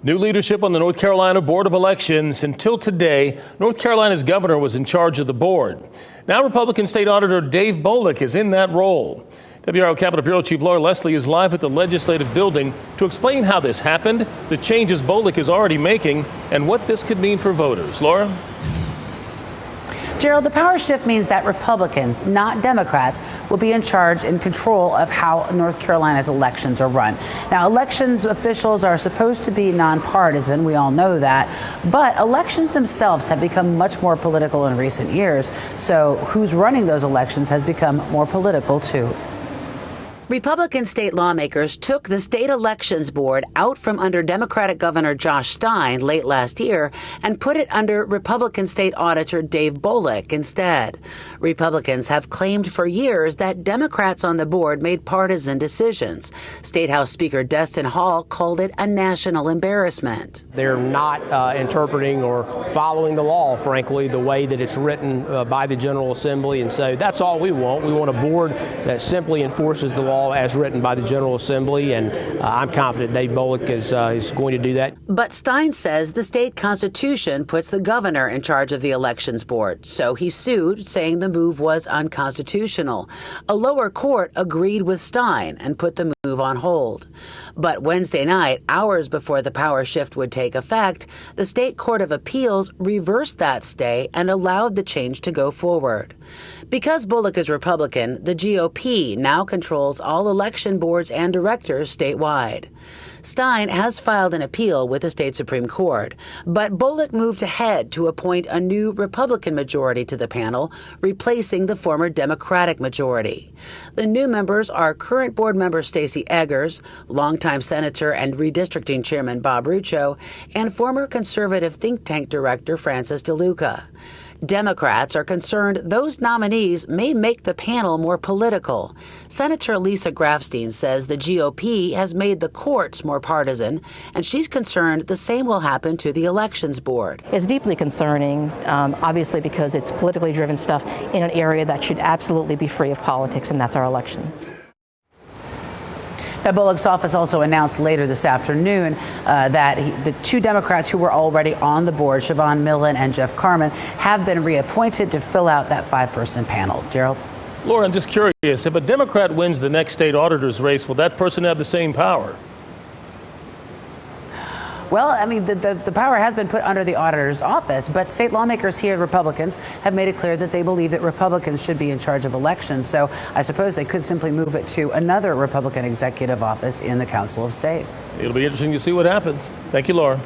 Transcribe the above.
New leadership on the North Carolina Board of Elections. Until today, North Carolina's governor was in charge of the board. Now Republican State Auditor Dave Bolek is in that role. WRAL Capitol Bureau Chief Laura Leslie is live at the Legislative Building to explain how this happened, the changes Bolek is already making, and what this could mean for voters. Laura? Gerald, the power shift means that Republicans, not Democrats, will be in charge and control of how North Carolina's elections are run. Now, elections officials are supposed to be nonpartisan. We all know that. But elections themselves have become much more political in recent years. So who's running those elections has become more political, too. Republican state lawmakers took the state elections board out from under Democratic Governor Josh Stein late last year and put it under Republican state auditor Dave Bolek instead. Republicans have claimed for years that Democrats on the board made partisan decisions. State House Speaker Destin Hall called it a national embarrassment. They're not interpreting or following the law, frankly, the way that it's written by the General Assembly. And so that's all we want. We want a board that simply enforces the law as written by the General Assembly, and I'm confident Dave Bolek is going to do that. But Stein says the state constitution puts the governor in charge of the elections board, so he sued, saying the move was unconstitutional. A lower court agreed with Stein and put the move on hold. But Wednesday night, hours before the power shift would take effect, the State Court of Appeals reversed that stay and allowed the change to go forward. Because Bolek is Republican, the GOP now controls all election boards and directors statewide. Stein has filed an appeal with the state Supreme Court, but Bolek moved ahead to appoint a new Republican majority to the panel, replacing the former Democratic majority. The new members are current board member Stacey Eggers, longtime Senator and redistricting Chairman Bob Rucho, and former conservative think tank director Francis DeLuca. Democrats are concerned those nominees may make the panel more political. Senator Lisa Grafstein says the GOP has made the courts more partisan, and she's concerned the same will happen to the elections board. It's deeply concerning, obviously, because it's politically driven stuff in an area that should absolutely be free of politics, and that's our elections. Now, Bolek's office also announced later this afternoon that the two Democrats who were already on the board, Siobhan Millen and Jeff Carmen, have been reappointed to fill out that five-person panel. Gerald? Laura, I'm just curious, if a Democrat wins the next state auditor's race, will that person have the same power? Well, I mean, the power has been put under the auditor's office, but state lawmakers here, Republicans, have made it clear that they believe that Republicans should be in charge of elections. So I suppose they could simply move it to another Republican executive office in the Council of State. It'll be interesting to see what happens. Thank you, Laura.